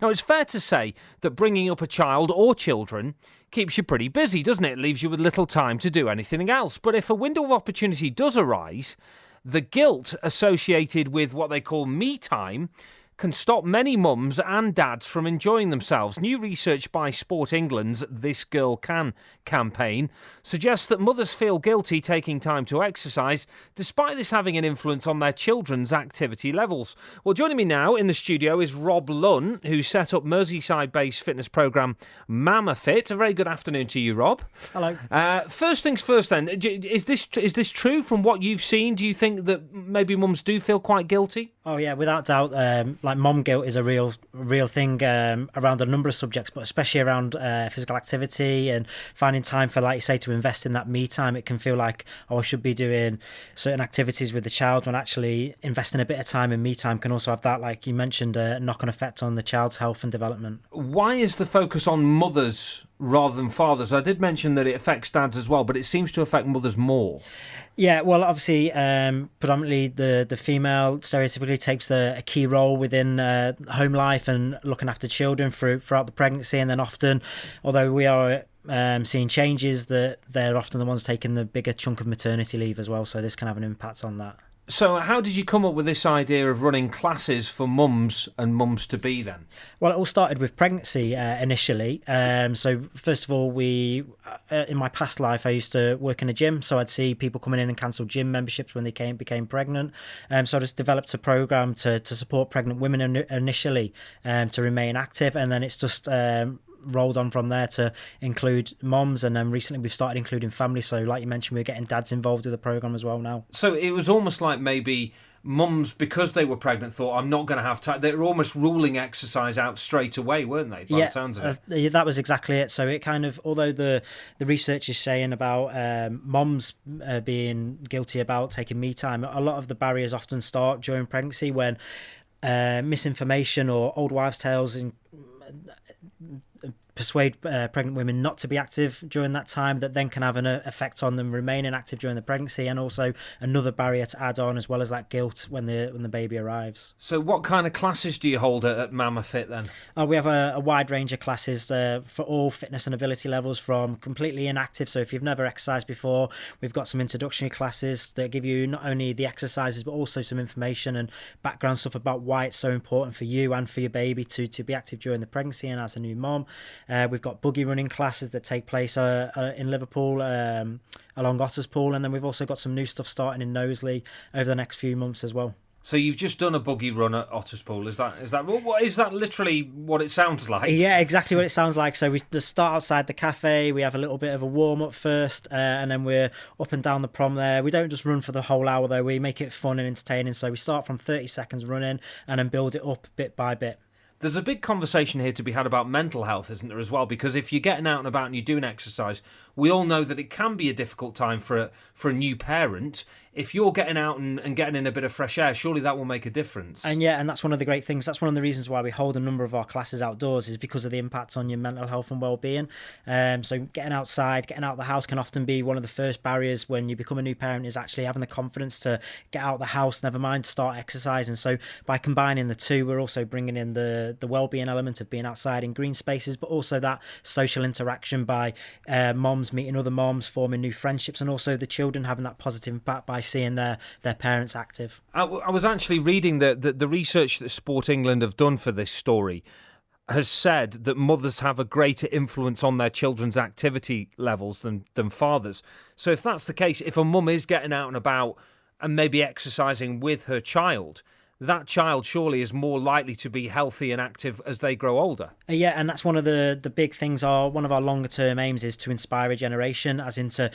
Now, it's fair to say that bringing up a child or children keeps you pretty busy, doesn't it? It leaves you with little time to do anything else. But if a window of opportunity does arise, the guilt associated with what they call me time can stop many mums and dads from enjoying themselves. New research by Sport England's This Girl Can campaign suggests that mothers feel guilty taking time to exercise, despite this having an influence on their children's activity levels. Well, joining me now in the studio is Rob Lunn, who set up Merseyside-based fitness programme Mamafit. A very good afternoon to you, Rob. Hello. First things first then, is this true from what you've seen? Do you think that maybe mums do feel quite guilty? Oh yeah, without doubt. Like mom guilt is a real thing around a number of subjects, but especially around physical activity and finding time for, like you say, to invest in that me time. It can feel like, oh, I should be doing certain activities with the child, when actually investing a bit of time in me time can also have that, like you mentioned, knock-on effect on the child's health and development. Why is the focus on mothers rather than fathers? I did mention that it affects dads as well, but it seems to affect mothers more. Yeah, well, obviously, predominantly the female stereotypically takes a key role within home life and looking after children throughout the pregnancy, and then often, although we are seeing changes, that they're often the ones taking the bigger chunk of maternity leave as well, so this can have an impact on that. So how did you come up with this idea of running classes for mums and mums-to-be then? Well, it all started with pregnancy initially. So first of all, in my past life, I used to work in a gym. So I'd see people coming in and cancel gym memberships when they became pregnant. So I just developed a program to support pregnant women initially to remain active. And then it's just rolled on from there to include moms, and then recently we've started including families. So like you mentioned, we're getting dads involved with the program as well now. So it was almost like maybe mums, because they were pregnant, thought, I'm not going to have time. They were almost ruling exercise out straight away, weren't they, by the sounds of it? That was exactly it. So it kind of, although the research is saying about moms being guilty about taking me time, a lot of the barriers often start during pregnancy when misinformation or old wives' tales persuade pregnant women not to be active during that time, that then can have an effect on them remaining active during the pregnancy, and also another barrier to add on, as well as that guilt when the baby arrives. So what kind of classes do you hold at Mamafit then? We have a wide range of classes for all fitness and ability levels, from completely inactive, so if you've never exercised before, we've got some introductory classes that give you not only the exercises but also some information and background stuff about why it's so important for you and for your baby to be active during the pregnancy and as a new mom. We've got buggy running classes that take place in Liverpool along Otters Pool, and then we've also got some new stuff starting in Knowsley over the next few months as well. So you've just done a buggy run at Otters Pool. Is that literally what it sounds like? Yeah, exactly what it sounds like. So we just start outside the cafe. We have a little bit of a warm up first, and then we're up and down the prom there. We don't just run for the whole hour though. We make it fun and entertaining. So we start from 30 seconds running and then build it up bit by bit. There's a big conversation here to be had about mental health, isn't there, as well? Because if you're getting out and about and you're doing exercise, we all know that it can be a difficult time for a new parent. If you're getting out and getting in a bit of fresh air, surely that will make a difference. And that's one of the great things. That's one of the reasons why we hold a number of our classes outdoors, is because of the impact on your mental health and well-being. So getting outside, getting out of the house can often be one of the first barriers when you become a new parent, is actually having the confidence to get out of the house, never mind start exercising. So by combining the two, we're also bringing in the well-being element of being outside in green spaces, but also that social interaction by moms meeting other moms, forming new friendships, and also the children having that positive impact by seeing their parents active. I was actually reading the research that Sport England have done for this story has said that mothers have a greater influence on their children's activity levels than fathers. So if that's the case, if a mum is getting out and about and maybe exercising with her child, that child surely is more likely to be healthy and active as they grow older. Yeah, and that's one of the big things. One of our longer term aims is to inspire a generation, as into,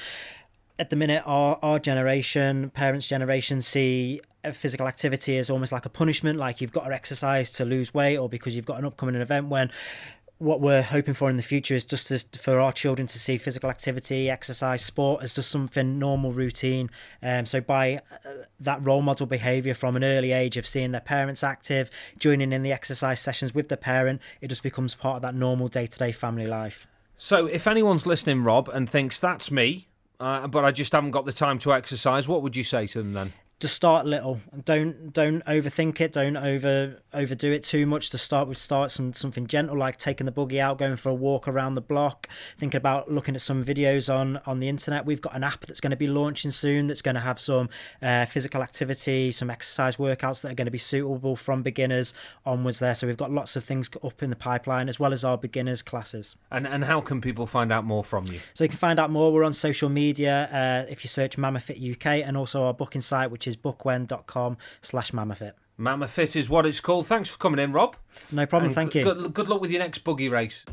at the minute, our generation, parents' generation, see physical activity as almost like a punishment, like you've got to exercise to lose weight, or because you've got an upcoming event, when what we're hoping for in the future is just for our children to see physical activity, exercise, sport as just something normal, routine. So by that role model behaviour from an early age of seeing their parents active, joining in the exercise sessions with the parent, it just becomes part of that normal day-to-day family life. So if anyone's listening, Rob, and thinks, that's me, but I just haven't got the time to exercise, what would you say to them then? Just start little. Don't overthink it. Don't overdo it too much. To start with, something gentle, like taking the buggy out, going for a walk around the block, thinking about looking at some videos on the internet. We've got an app that's going to be launching soon that's going to have some physical activity, some exercise workouts that are going to be suitable from beginners onwards there. So we've got lots of things up in the pipeline, as well as our beginners classes. And how can people find out more from you? So you can find out more. We're on social media if you search Mamafit UK, and also our booking site, which is bookwen.com/Mamafit. Mamafit is what it's called. Thanks for coming in, Rob. No problem, thank you. Good luck with your next buggy race.